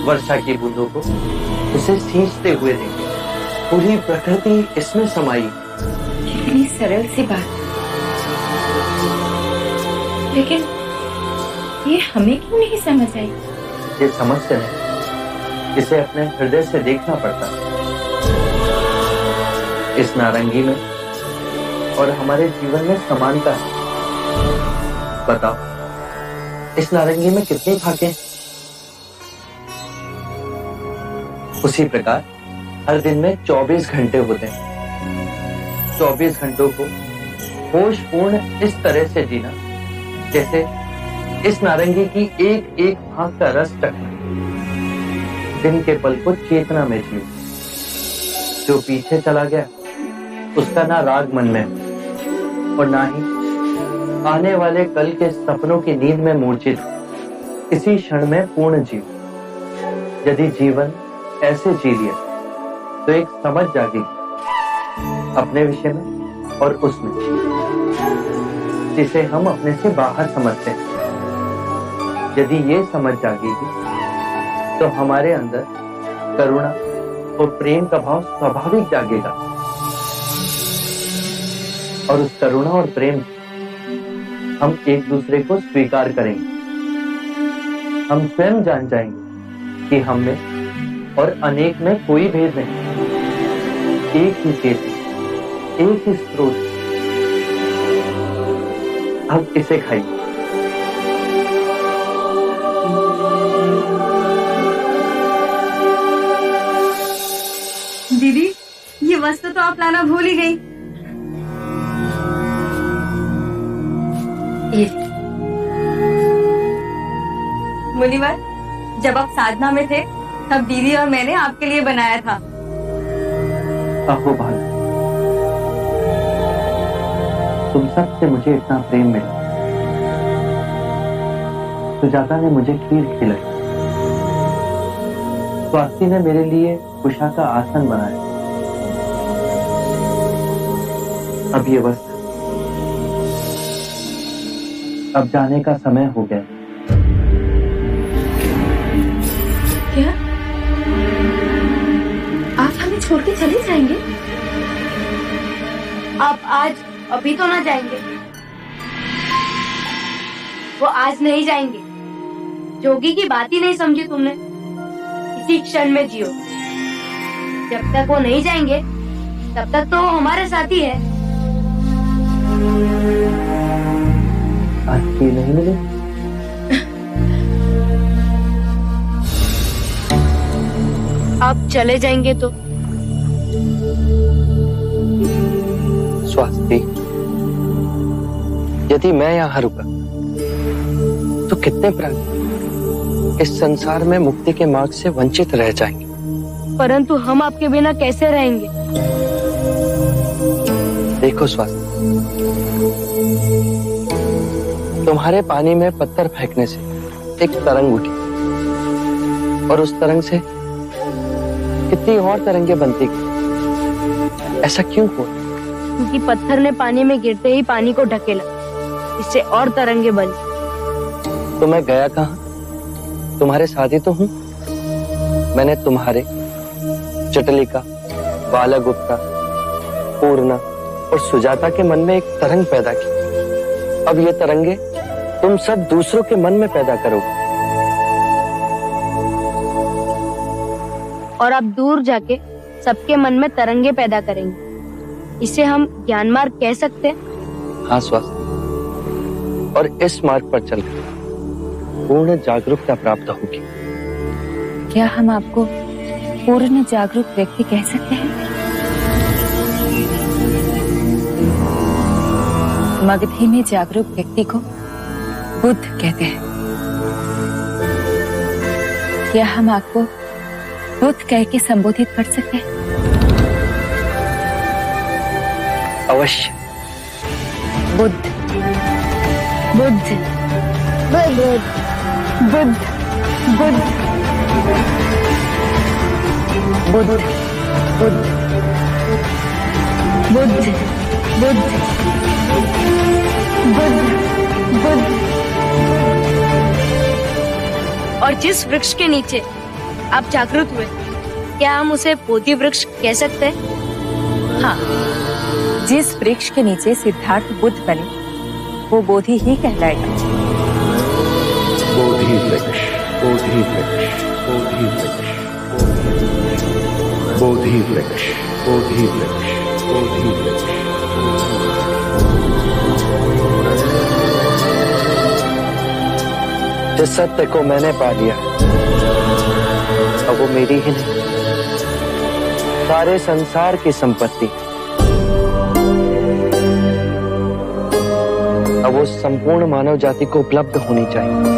वर्षा की बूंदों को उसे सींचते हुए देखें। पूरी प्रकृति इसमें समाई। कितनी सरल सी बात, लेकिन ये हमें क्यों नहीं समझ आई? ये समझते नहीं, इसे अपने हृदय से देखना पड़ता है। इस नारंगी में और हमारे जीवन में समानता है। बताओ, इस नारंगी में कितनी फाके हैं? उसी प्रकार हर दिन में 24 घंटे होते हैं। 24 घंटों को होशपूर्ण इस तरह से जीना जैसे इस नारंगी की एक एक फाक का रस चखना। दिन के पल को चेतना में जियो। जो पीछे चला गया उसका ना राग मन में और ना ही आने वाले कल के सपनों की नींद में मूर्छित। इसी क्षण में पूर्ण जीव। यदि जीवन ऐसे जी लिया तो एक समझ जागेगी अपने विषय में और उसमें, जिसे हम अपने से बाहर समझते हैं। यदि ये समझ जागेगी तो हमारे अंदर करुणा और प्रेम का भाव स्वाभाविक जागेगा और उस करुणा और प्रेम हम एक दूसरे को स्वीकार करेंगे। हम स्वयं जान जाएंगे कि हम में और अनेक में कोई भेद नहीं। एक ही चेतन, एक ही स्रोत। अब इसे खाइए। दीदी, ये वस्तु तो आप लाना भूल ही गई। मुनिवर, जब आप साधना में थे तब दीदी और मैंने आपके लिए बनाया था। अहो भाई, तुम सबसे मुझे इतना प्रेम मिला। सुजाता ने मुझे खीर खिलाई। स्वाति ने मेरे लिए उषा का आसन बनाया। अब ये वस्तु, अब जाने का समय हो गया। क्या आप हमें छोड़ के चले जाएंगे? आप आज अभी तो ना जाएंगे। वो आज नहीं जाएंगे। जोगी की बात ही नहीं समझी तुमने। इसी क्षण में जियो। जब तक वो नहीं जाएंगे तब तक तो हमारे साथ ही है। आज की नहीं मिले। आप चले जाएंगे तो स्वाति, यदि मैं यहां रुका तो कितने प्राणी इस संसार में मुक्ति के मार्ग से वंचित रह जाएंगे। परंतु हम आपके बिना कैसे रहेंगे? देखो स्वाति, तुम्हारे पानी में पत्थर फेंकने से एक तरंग उठी और उस तरंग से कितनी और तरंगे बनती गई। ऐसा क्यों हुआ? क्योंकि पत्थर ने पानी में गिरते ही पानी को ढकेला, इससे और तरंगे बनी। तो मैं गया कहाँ? तुम्हारे साथ ही तो हूँ। मैंने तुम्हारे, जटलिका, बालागुप्ता, पूर्णा और सुजाता के मन में एक तरंग पैदा की। अब ये तरंगे तुम सब दूसरों के मन में पैदा करोगे। और आप दूर जाके सबके मन में तरंगे पैदा करेंगे। इसे हम ज्ञान मार्ग कह सकते हैं। हाँ स्वास्थ्य, और इस मार्ग पर चलकर पूर्ण जागरूकता प्राप्त होगी। क्या हम आपको पूर्ण जागरूक व्यक्ति कह सकते हैं? मगधी में जागरूक व्यक्ति को बुद्ध कहते हैं। क्या हम आपको बुद्ध कह के संबोधित कर सकते हैं? अवश्य। बुद्ध, बुद्ध, बुद्ध, बुद्ध, बुद्ध, बुद्ध, बुद्ध, बुद्ध, बुद्ध, बुद्ध, बुद्ध। और जिस वृक्ष के नीचे आप जागृत हुए, क्या हम उसे बोधि वृक्ष कह सकते हैं? हाँ, जिस वृक्ष के नीचे सिद्धार्थ बुद्ध बने वो बोधि ही कहलाएगा। बोधि वृक्ष, बोधि वृक्ष, बोधि वृक्ष, बोधि वृक्ष, बोधि वृक्ष, बोधि वृक्ष। जिस सत्य को मैंने पा लिया अब वो मेरी ही नहीं, सारे संसार की संपत्ति। अब वो संपूर्ण मानव जाति को उपलब्ध होनी चाहिए।